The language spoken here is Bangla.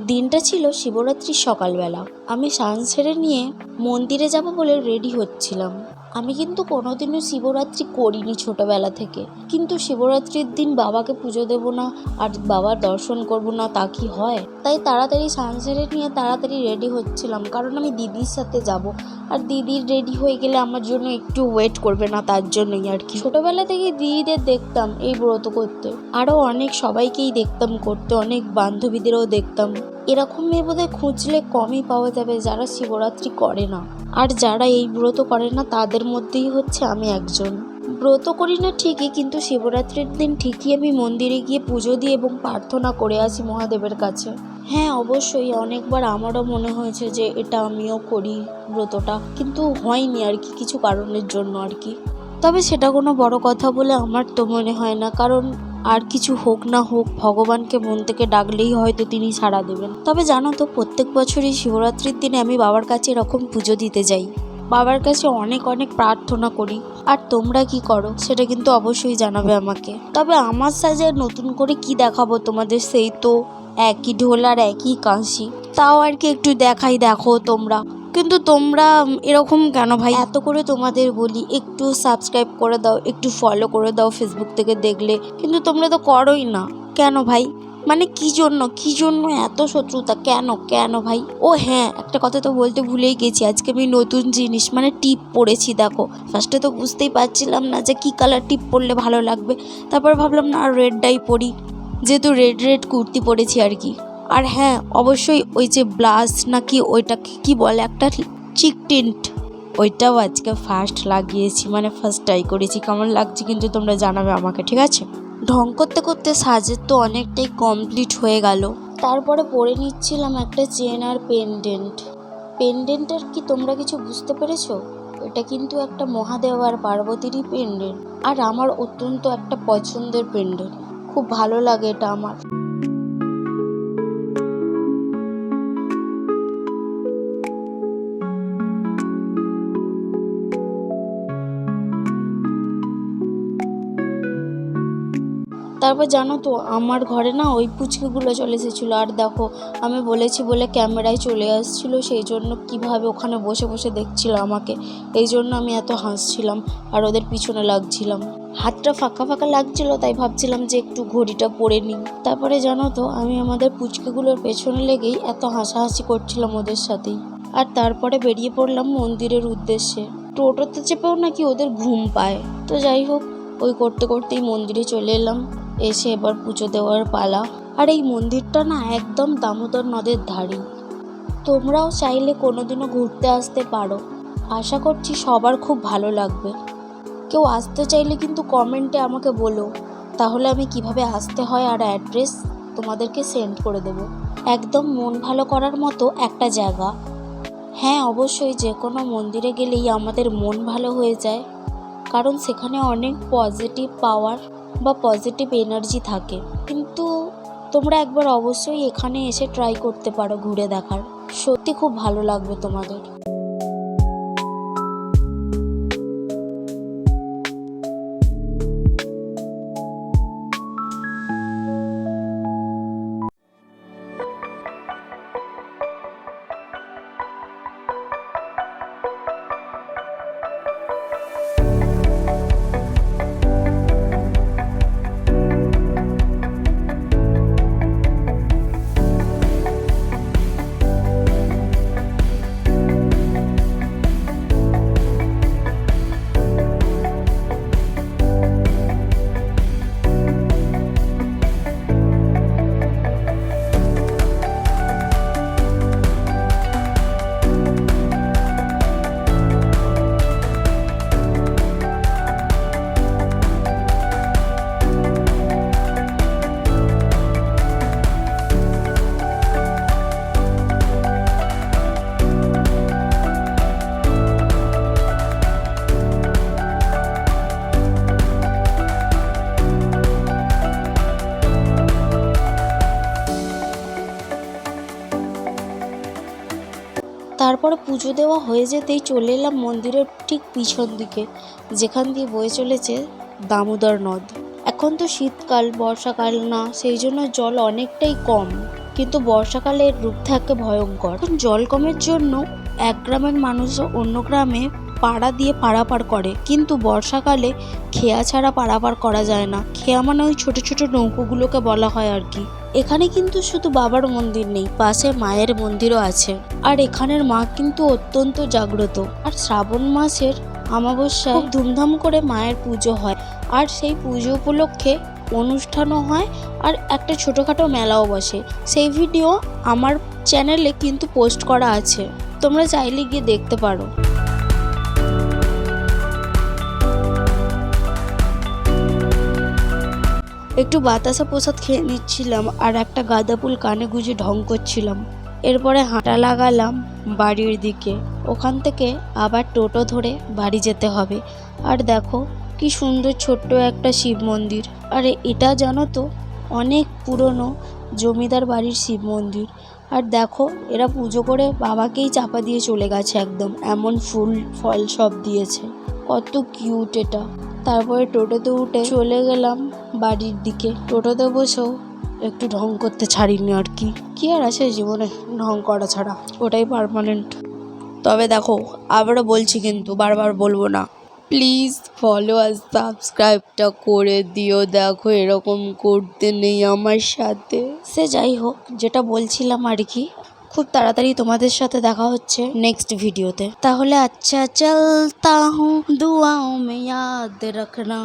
দিনটা ছিল শিবরাত্রির সকালবেলা। আমি স্নান সেরে নিয়ে মন্দিরে যাব বলে রেডি হচ্ছিলাম। আমি কিন্তু কোনোদিনও শিবরাত্রি করিনি ছোটবেলা থেকে, কিন্তু শিবরাত্রির দিন বাবাকে পুজো দেবো না আর বাবার দর্শন করব না তা কি হয়? তাই তাড়াতাড়ি স্নান সেরে নিয়ে তাড়াতাড়ি রেডি হচ্ছিলাম, কারণ আমি দিদির সাথে যাব। আর দিদির রেডি হয়ে গেলে আমার জন্য একটু ওয়েট করবে না, তার জন্যই আর কি। ছোটবেলা থেকে দিদিদের দেখতাম এই ব্রত করতে, আরও অনেক সবাইকেই দেখতাম করতে, অনেক বান্ধবীদেরও দেখতাম। এরকম মেয়ে বোধহয় খুঁজলে কমই পাওয়া যাবে যারা শিবরাত্রি করে না। আর যারা এই ব্রত করে না তাদের মধ্যেই হচ্ছে আমি একজন। ব্রত করি না ঠিকই, কিন্তু শিবরাত্রির দিন ঠিকই আমি মন্দিরে গিয়ে পুজো দিই এবং প্রার্থনা করে আসি মহাদেবের কাছে। হ্যাঁ, অবশ্যই অনেকবার আমারও মনে হয়েছে যে এটা আমিও করি ব্রতটা, কিন্তু হয়নি আর কি, কিছু কারণের জন্য আর কি। তবে সেটা কোনো বড় কথা বলে আমার তো মনে হয় না, কারণ আর কিছু হোক না হোক ভগবানকে মন থেকে ডাকলেই হয়তো তিনি সাড়া দেবেন। তবে জানো তো, প্রত্যেক বছরই শিবরাত্রির দিনে আমি বাবার কাছে এরকম পুজো দিতে যাই, বাবার কাছে অনেক অনেক প্রার্থনা করি। আর তোমরা কি করো সেটা কিন্তু অবশ্যই জানাবে আমাকে। তবে আমার সাজে নতুন করে কি দেখাবো তোমাদের, সেই তো একই ঢোল আর একই কাঁসি, তাও আর কি একটু দেখাই, দেখো তোমরা। কিন্তু তোমরা এরকম কেন ভাই? এত করে তোমাদের বলি একটু সাবস্ক্রাইব করে দাও, একটু ফলো করে দাও ফেসবুক থেকে দেখলে, কিন্তু তোমরা তো করোই না। কেন ভাই? মানে কি জন্য এত শত্রুতা? কেন কেন ভাই? ও হ্যাঁ, একটা কথা তো বলতে ভুলেই গেছি, আজকে আমি নতুন জিনিস মানে টিপ পরেছি। দেখো, ফার্স্টে তো বুঝতেই পারছিলাম না যে কি কালার টিপ পরলে ভালো লাগবে, তারপর ভাবলাম না রেডটাই পরি, যেহেতু রেড কুর্তি পরেছি আর কি। আর হ্যাঁ, অবশ্যই ওই যে ব্লাশ নাকি ওইটাকে কি বলে, একটা চিক টিন্ট, ওইটাও আজকে ফার্স্ট লাগিয়েছি, মানে ফার্স্ট ট্রাই করেছি। কেমন লাগছে কিন্তু তোমরা জানাবে আমাকে, ঠিক আছে? ঢং করতে করতে সাজের তো অনেকটাই কমপ্লিট হয়ে গেল। তারপরে পরে নিচ্ছিলাম একটা চেন আর পেন্ডেন্টের কি তোমরা কিছু বুঝতে পেরেছো? এটা কিন্তু একটা মহাদেব আর পার্বতীরই পেন্ডেন্ট, আর আমার অত্যন্ত একটা পছন্দের পেন্ডেন্ট, খুব ভালো লাগে এটা আমার। তারপর জানো তো, আমার ঘরে না ওই পুচকিগুলো চলে এসেছিলো, আর দেখো আমি বলেছি বলে ক্যামেরায় চলে আসছিলো, সেই জন্য কীভাবে ওখানে বসে বসে দেখছিল আমাকে, এই জন্য আমি এত হাসছিলাম আর ওদের পিছনে লাগছিলাম। হাতটা ফাঁকা ফাঁকা লাগছিলো, তাই ভাবছিলাম যে একটু ঘড়িটা পরে নিই। তারপরে জানো তো, আমি আমাদের পুচকিগুলোর পেছনে লেগেই এত হাসাহাসি করছিলাম ওদের সাথেই। আর তারপরে বেরিয়ে পড়লাম মন্দিরের উদ্দেশ্যে। টোটোতে চেপেও নাকি ওদের ঘুম পায়। তো যাই হোক, ওই করতে করতেই মন্দিরে চলে এলাম। এসে এবার পুজো দেওয়ার পালা। আর এই মন্দিরটা না একদম দামোদর নদের ধারে। তোমরাও চাইলে কোনোদিনও ঘুরতে আসতে পারো, আশা করছি সবার খুব ভালো লাগবে। কেউ আসতে চাইলে কিন্তু কমেন্টে আমাকে বলো, তাহলে আমি কিভাবে আসতে হয় আর অ্যাড্রেস তোমাদেরকে সেন্ড করে দেব। একদম মন ভালো করার মতো একটা জায়গা। হ্যাঁ, অবশ্যই যে কোনো মন্দিরে গেলেই আমাদের মন ভালো হয়ে যায়, কারণ সেখানে অনেক পজিটিভ পাওয়ার বা পজিটিভ এনার্জি থাকে। কিন্তু তোমরা একবার অবশ্যই এখানে এসে ট্রাই করতে পারো ঘুরে দেখার, সত্যি খুব ভালো লাগবে তোমাদের। তারপরে পুজো দেওয়া হয়ে যেতেই চলে এলাম মন্দিরের ঠিক পিছন দিকে, যেখান দিয়ে বয়ে চলেছে দামোদর নদ। এখন তো শীতকাল, বর্ষাকাল না, সেই জন্য জল অনেকটাই কম। কিন্তু বর্ষাকালে এর রূপ থাকে ভয়ঙ্কর। জল কমের জন্য এক গ্রামের মানুষ অন্য গ্রামে পাড়া দিয়ে পারাপার করে, কিন্তু বর্ষাকালে খেয়া ছাড়া পারাপার করা যায় না। খেয়া মানে ওই ছোট ছোট নৌকোগুলোকে বলা হয় আর কি। এখানে কিন্তু শুধু বাবার মন্দির নেই, পাশে মায়ের মন্দিরও আছে। আর এখানের মা কিন্তু অত্যন্ত জাগ্রত। আর শ্রাবণ মাসের অমাবস্যায় খুব ধুমধাম করে মায়ের পুজো হয়, আর সেই পুজো উপলক্ষে অনুষ্ঠানও হয়, আর একটা ছোটোখাটো মেলাও বসে। সেই ভিডিও আমার চ্যানেলে কিন্তু পোস্ট করা আছে, তোমরা চাইলে গিয়ে দেখতে পারো। একটু বাতাসা প্রসাদ খেয়ে নিচ্ছিলাম আর একটা গাঁদা ফুল কানে গুঁজে ঢং করছিলাম। এরপরে হাঁটা লাগালাম বাড়ির দিকে। ওখান থেকে আবার টোটো ধরে বাড়ি যেতে হবে। আর দেখো কি সুন্দর ছোট্ট একটা শিব মন্দির। আর এটা জানো তো অনেক পুরনো জমিদার বাড়ির শিব মন্দির। আর দেখো এরা পুজো করে বাবাকেই চাপা দিয়ে চলে গেছে, একদম এমন ফুল ফল সব দিয়েছে। কত কিউট এটা। তারপরে টোটোতে উঠে চলে গেলাম বাড়ির দিকে। টোটোতে বসেও একটু ঢং করতে ছাড়িনি আর কি আর আছে জীবনে ঢং করা ছাড়া, ওটাই পার্মানেন্ট। তবে দেখো আবারও বলছি, কিন্তু বারবার বলবো না, প্লিজ ফলো আর সাবস্ক্রাইবটা করে দিও। দেখো এরকম করতে নেই আমার সাথে। সে যাই হোক, যেটা বলছিলাম আর কি, খুব তাড়াতাড়ি তোমাদের সাথে দেখা হচ্ছে নেক্সট ভিডিওতে। তাহলে আচ্ছা চলতা হুঁ, দুআओं में याद रखना।